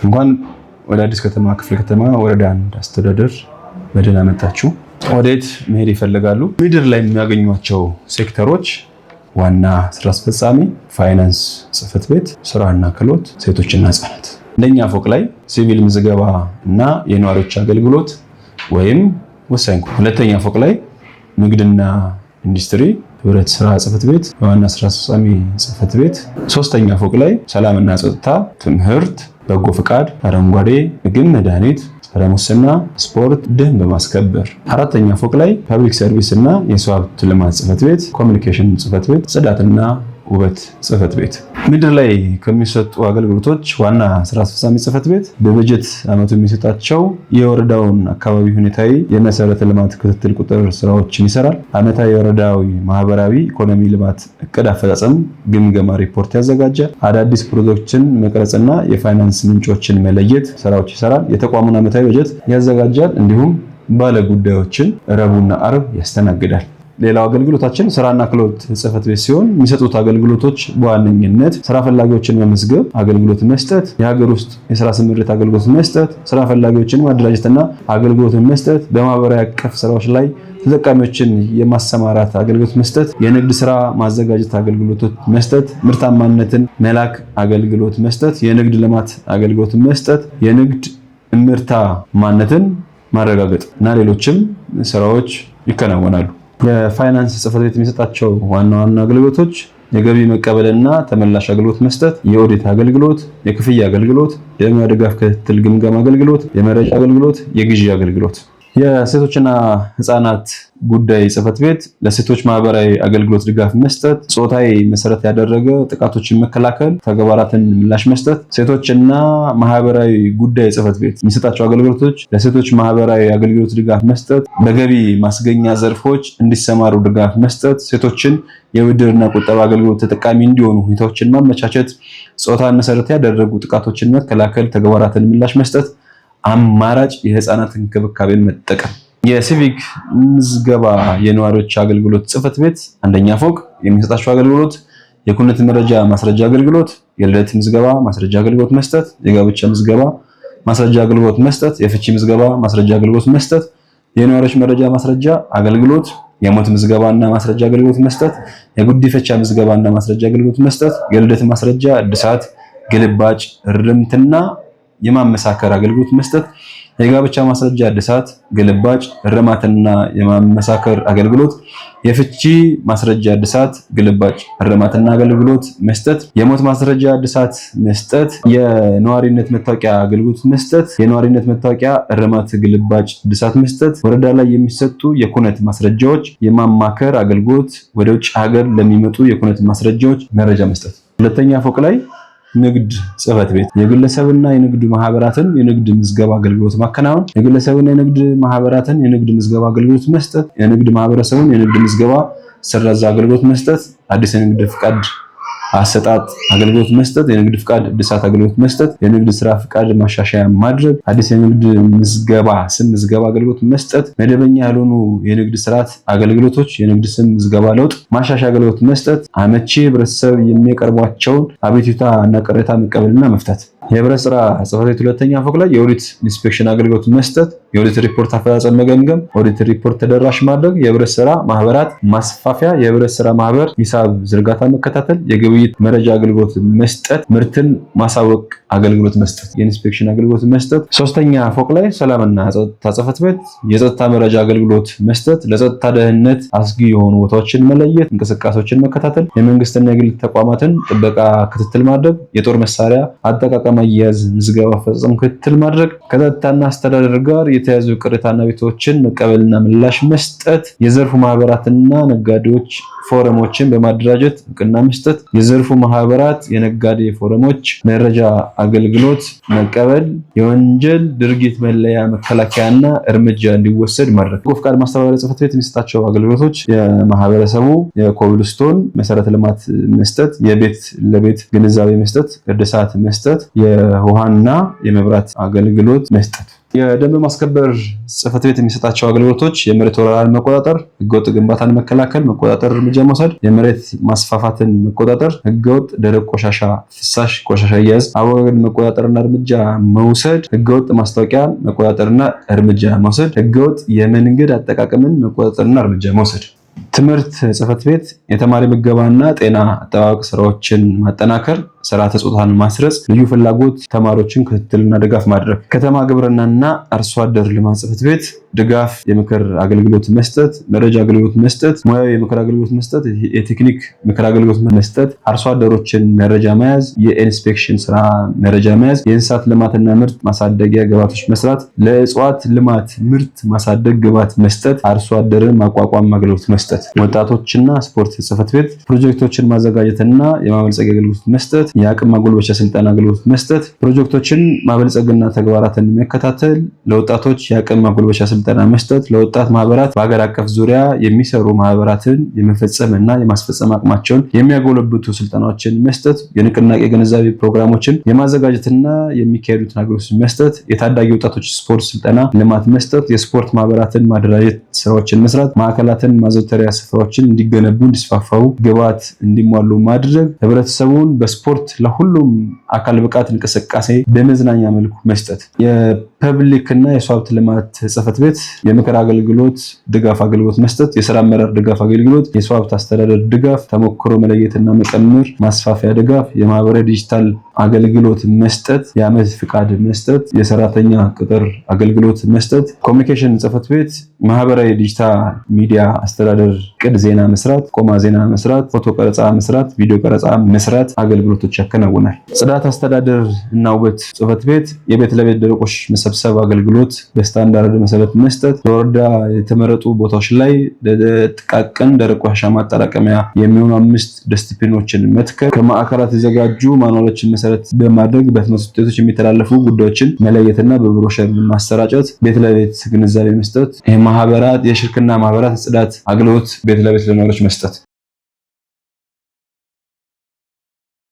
እንኳን ወደ አዲስ ከተማ ክፍለ ከተማ ወረዳ 1 አስተዳደር በደህና መጣችሁ። ወዴት መሄድ ይፈልጋሉ? ምድር ላይ የሚያገኟቸው ሴክተሮች ዋና ስራ አስፈጻሚ፣ ፋይናንስ ጽህፈት ቤት፣ ስራና ክህሎት፣ ሴቶችና ህጻናት። አንደኛ ፎቅ ላይ ሲቪል ምዝገባ እና የነዋሪዎች አገልግሎት ወይም ወሳኝ። ሁለተኛ ፎቅ ላይ ንግድና ኢንዱስትሪ ህብረት ስራ ጽህፈት ቤት ዋና ስራ አስፈጻሚ ጽህፈት ቤት። ሶስተኛ ፎቅ ላይ ሰላምና ጸጥታ፣ ትምህርት፣ በጎ ፍቃድ፣ አረንጓዴ ምግብ፣ መድኃኒት፣ ጸረ ሙስና፣ ስፖርት፣ ደንብ ማስከበር። አራተኛ ፎቅ ላይ ፐብሊክ ሰርቪስ እና የሰው ሀብት ልማት ጽህፈት ቤት፣ ኮሚኒኬሽን ጽህፈት ቤት፣ ጽዳትና ውበት ጽህፈት ቤት። ምድር ላይ ከሚሰጡ አገልግሎቶች ዋና ስራ አስፈጻሚ ጽህፈት ቤት በበጀት ዓመቱ የሚሰጣቸው የወረዳውን አካባቢ ሁኔታዊ የመሰረተ ልማት ክትትል ቁጥር ስራዎችን ይሰራል። ዓመታዊ የወረዳዊ ማህበራዊ ኢኮኖሚ ልማት እቅድ አፈጻጸም ግምገማ ሪፖርት ያዘጋጃል። አዳዲስ ፕሮጀክቶችን መቅረጽና የፋይናንስ ምንጮችን መለየት ስራዎች ይሰራል። የተቋሙን ዓመታዊ በጀት ያዘጋጃል። እንዲሁም ባለ ጉዳዮችን ረቡዕና አርብ ያስተናግዳል። ሌላው አገልግሎታችን ስራና ክህሎት ጽህፈት ቤት ሲሆን የሚሰጡት አገልግሎቶች በዋነኝነት ስራ ፈላጊዎችን መመዝገብ አገልግሎት መስጠት፣ የሀገር ውስጥ የስራ ስምሪት አገልግሎት መስጠት፣ ስራ ፈላጊዎችን ማደራጀትና አገልግሎት መስጠት፣ በማህበራዊ አቀፍ ስራዎች ላይ ተጠቃሚዎችን የማሰማራት አገልግሎት መስጠት፣ የንግድ ስራ ማዘጋጀት አገልግሎት መስጠት፣ ምርታማነትን መላክ አገልግሎት መስጠት፣ የንግድ ልማት አገልግሎት መስጠት፣ የንግድ ምርታማነትን ማረጋገጥ እና ሌሎችም ስራዎች ይከናወናሉ። የፋይናንስ ጽህፈት ቤት የሚሰጣቸው ዋና ዋና አገልግሎቶች የገቢ መቀበልና ተመላሽ አገልግሎት መስጠት፣ የኦዲት አገልግሎት፣ የክፍያ አገልግሎት፣ የሙያ ድጋፍ ክትትል ግምገማ አገልግሎት፣ የመረጃ አገልግሎት፣ የግዢ አገልግሎት። የሴቶችና ህፃናት ጉዳይ ጽህፈት ቤት ለሴቶች ማህበራዊ አገልግሎት ድጋፍ መስጠት፣ ጾታዊ መሰረት ያደረገ ጥቃቶችን መከላከል፣ ተግባራትን ምላሽ መስጠት። ሴቶችና ማህበራዊ ጉዳይ ጽህፈት ቤት የሚሰጣቸው አገልግሎቶች ለሴቶች ማህበራዊ አገልግሎት ድጋፍ መስጠት፣ በገቢ ማስገኛ ዘርፎች እንዲሰማሩ ድጋፍ መስጠት፣ ሴቶችን የብድርና ቁጠባ አገልግሎት ተጠቃሚ እንዲሆኑ ሁኔታዎችን ማመቻቸት፣ ጾታን መሰረት ያደረጉ ጥቃቶችን መከላከል፣ ተግባራትን ምላሽ መስጠት፣ አማራጭ የህፃናት እንክብካቤን መጠቀም። የሲቪክ ምዝገባ የነዋሪዎች አገልግሎት ጽህፈት ቤት አንደኛ ፎቅ የሚሰጣቸው አገልግሎት የኩነት መረጃ ማስረጃ አገልግሎት፣ የልደት ምዝገባ ማስረጃ አገልግሎት መስጠት፣ የጋብቻ ምዝገባ ማስረጃ አገልግሎት መስጠት፣ የፍቺ ምዝገባ ማስረጃ አገልግሎት መስጠት፣ የነዋሪዎች መረጃ ማስረጃ አገልግሎት፣ የሞት ምዝገባና ማስረጃ አገልግሎት መስጠት፣ የጉዲፈቻ ምዝገባና ማስረጃ አገልግሎት መስጠት፣ የልደት ማስረጃ እድሳት፣ ግልባጭ፣ እርምትና የማመሳከር አገልግሎት መስጠት፣ የጋብቻ ማስረጃ እድሳት፣ ግልባጭ፣ እርማትና የማመሳከር አገልግሎት፣ የፍቺ ማስረጃ እድሳት፣ ግልባጭ፣ እርማትና አገልግሎት መስጠት፣ የሞት ማስረጃ እድሳት መስጠት፣ የነዋሪነት መታወቂያ አገልግሎት መስጠት፣ የነዋሪነት መታወቂያ እርማት፣ ግልባጭ፣ እድሳት መስጠት፣ ወረዳ ላይ የሚሰጡ የኩነት ማስረጃዎች የማማከር አገልግሎት፣ ወደ ውጭ ሀገር ለሚመጡ የኩነት ማስረጃዎች መረጃ መስጠት። ሁለተኛ ፎቅ ላይ ንግድ ጽህፈት ቤት የግለሰብና የንግድ ማህበራትን የንግድ ምዝገባ አገልግሎት ማከናወን፣ የግለሰብና የንግድ ማህበራትን የንግድ ምዝገባ አገልግሎት መስጠት፣ የንግድ ማህበረሰቡን የንግድ ምዝገባ ስረዛ አገልግሎት መስጠት፣ አዲስ የንግድ ፍቃድ አሰጣጥ አገልግሎት መስጠት፣ የንግድ ፍቃድ እድሳት አገልግሎት መስጠት፣ የንግድ ስራ ፍቃድ ማሻሻያ ማድረግ፣ አዲስ የንግድ ምዝገባ ስም ምዝገባ አገልግሎት መስጠት፣ መደበኛ ያልሆኑ የንግድ ስርዓት አገልግሎቶች የንግድ ስም ምዝገባ ለውጥ ማሻሻያ አገልግሎት መስጠት፣ አመቺ ህብረተሰብ የሚያቀርቧቸውን አቤቱታ እና ቅሬታ መቀበልና መፍታት። የህብረት ስራ ጽህፈት ቤት ሁለተኛ ፎቅ ላይ የኦዲት ኢንስፔክሽን አገልግሎት መስጠት፣ የኦዲት ሪፖርት አፈጻጸም መገምገም፣ ኦዲት ሪፖርት ተደራሽ ማድረግ፣ የህብረት ስራ ማህበራት ማስፋፊያ፣ የህብረት ስራ ማህበር ሂሳብ ዝርጋታ መከታተል፣ የግብይት መረጃ አገልግሎት መስጠት፣ ምርትን ማሳወቅ አገልግሎት መስጠት፣ የኢንስፔክሽን አገልግሎት መስጠት። ሶስተኛ ፎቅ ላይ ሰላምና ጸጥታ ጽህፈት ቤት የጸጥታ መረጃ አገልግሎት መስጠት፣ ለጸጥታ ደህንነት አስጊ የሆኑ ቦታዎችን መለየት፣ እንቅስቃሴዎችን መከታተል፣ የመንግስትና የግል ተቋማትን ጥበቃ ክትትል ማድረግ፣ የጦር መሳሪያ አጠቃቀም አያያዝ ምዝገባ አፈጻጸም ክትትል ማድረግ፣ ከጸጥታና አስተዳደር ጋር የተያዙ ቅሬታና ቤቶችን መቀበልና ምላሽ መስጠት፣ የዘርፉ ማህበራትና ነጋዴዎች ፎረሞችን በማደራጀት እውቅና መስጠት፣ የዘርፉ ማህበራት የነጋዴ ፎረሞች መረጃ አገልግሎት መቀበል፣ የወንጀል ድርጊት መለያ መከላከያና እርምጃ እንዲወሰድ ማድረግ። በጎ ፍቃድ ማስተባበሪያ ጽህፈት ቤት የሚሰጣቸው አገልግሎቶች የማህበረሰቡ የኮብልስቶን መሰረተ ልማት መስጠት፣ የቤት ለቤት ግንዛቤ መስጠት፣ እድሳት መስጠት፣ የውሃና የመብራት አገልግሎት መስጠት። የደንብ ማስከበር ጽሕፈት ቤት የሚሰጣቸው አገልግሎቶች የመሬት ወረራን መቆጣጠር፣ ህገወጥ ግንባታን መከላከል፣ መቆጣጠር፣ እርምጃ መውሰድ፣ የመሬት ማስፋፋትን መቆጣጠር፣ ህገወጥ ደረቅ ቆሻሻ፣ ፍሳሽ ቆሻሻ አያያዝ አወጋገድን መቆጣጠርና እርምጃ መውሰድ፣ ህገወጥ ማስታወቂያ መቆጣጠርና እርምጃ መውሰድ፣ ህገወጥ የመንገድ አጠቃቀምን መቆጣጠርና እርምጃ መውሰድ። ትምህርት ጽሕፈት ቤት የተማሪ ምገባና ጤና አጠባበቅ ስራዎችን ማጠናከር፣ ስርዓተ ጾታን ማስረጽ፣ ልዩ ፍላጎት ተማሪዎችን ክትትልና ድጋፍ ማድረግ። ከተማ ግብርናና አርሶ አደር ልማት ጽሕፈት ቤት ድጋፍ የምክር አገልግሎት መስጠት፣ መረጃ አገልግሎት መስጠት፣ ሙያዊ የምክር አገልግሎት መስጠት፣ የቴክኒክ ምክር አገልግሎት መስጠት፣ አርሶ አደሮችን መረጃ መያዝ፣ የኢንስፔክሽን ስራ መረጃ መያዝ፣ የእንስሳት ልማትና ምርት ማሳደጊያ ግብዓቶች መስራት፣ ለእጽዋት ልማት ምርት ማሳደግ ግብዓት መስጠት፣ አርሶ አደርን ማቋቋም አገልግሎት መስጠት። ወጣቶችና ስፖርት ጽሕፈት ቤት ፕሮጀክቶችን ማዘጋጀትና የማበልጸግ አገልግሎት መስጠት፣ የአቅም ማጎልበቻ ስልጠና አገልግሎት መስጠት፣ ፕሮጀክቶችን ማበልጸግና ተግባራትን መከታተል፣ ለወጣቶች የአቅም ማጎልበቻ ስልጠና መስጠት፣ ለወጣት ማህበራት በሀገር አቀፍ ዙሪያ የሚሰሩ ማህበራትን የመፈጸም እና የማስፈጸም አቅማቸውን የሚያጎለብቱ ስልጠናዎችን መስጠት፣ የንቅናቄ ግንዛቤ ፕሮግራሞችን የማዘጋጀትና የሚካሄዱትን አገልግሎት መስጠት፣ የታዳጊ ወጣቶች ስፖርት ስልጠና ልማት መስጠት፣ የስፖርት ማህበራትን ማደራጀት ስራዎችን መስራት፣ ማዕከላትን ማዘውተሪያ ስፍራዎችን እንዲገነቡ እንዲስፋፋው ግብዓት እንዲሟሉ ማድረግ፣ ህብረተሰቡን በስፖርት ለሁሉም አካል ብቃት እንቅስቃሴ በመዝናኛ መልኩ መስጠት። የፐብሊክ እና የሰው ሀብት ልማት ጽሕፈት ቤት የምክር አገልግሎት ድጋፍ አገልግሎት መስጠት፣ የስራ አመራር ድጋፍ አገልግሎት፣ የሰው ሀብት አስተዳደር ድጋፍ፣ ተሞክሮ መለየትና መቀመር ማስፋፊያ ድጋፍ፣ የማህበራዊ ዲጂታል አገልግሎት መስጠት፣ የዓመት ፍቃድ መስጠት፣ የሰራተኛ ቅጥር አገልግሎት መስጠት። ኮሚኒኬሽን ጽሕፈት ቤት ማህበራዊ ዲጂታል ሚዲያ አስተዳደር፣ ቅድ ዜና መስራት፣ ቆማ ዜና መስራት፣ ፎቶ ቀረጻ መስራት፣ ቪዲዮ ቀረጻ መስራት አገልግሎቶች ያከናውናል። ጽዳት አስተዳደር እና ውበት ጽሕፈት ቤት የቤት ለቤት ደረቆች መሰብሰብ አገልግሎት በስታንዳርድ መሰረት መስጠት፣ በወረዳ የተመረጡ ቦታዎች ላይ ለጥቃቅን ደረቅ ቆሻሻ ማጠራቀሚያ የሚሆኑ 5 ደስትቢኖችን መትከል፣ ከማዕከላት የተዘጋጁ ማኑዋሎችን መሰረት በማድረግ በትምህርት ውጤቶች የሚተላለፉ ጉዳዮችን መለየትና በብሮሸር ማሰራጨት፣ ቤት ለቤት ግንዛቤ መስጠት፣ የሽርክና ማህበራት ጽዳት አገልግሎት ቤት ለቤት ለነዋሪዎች መስጠት።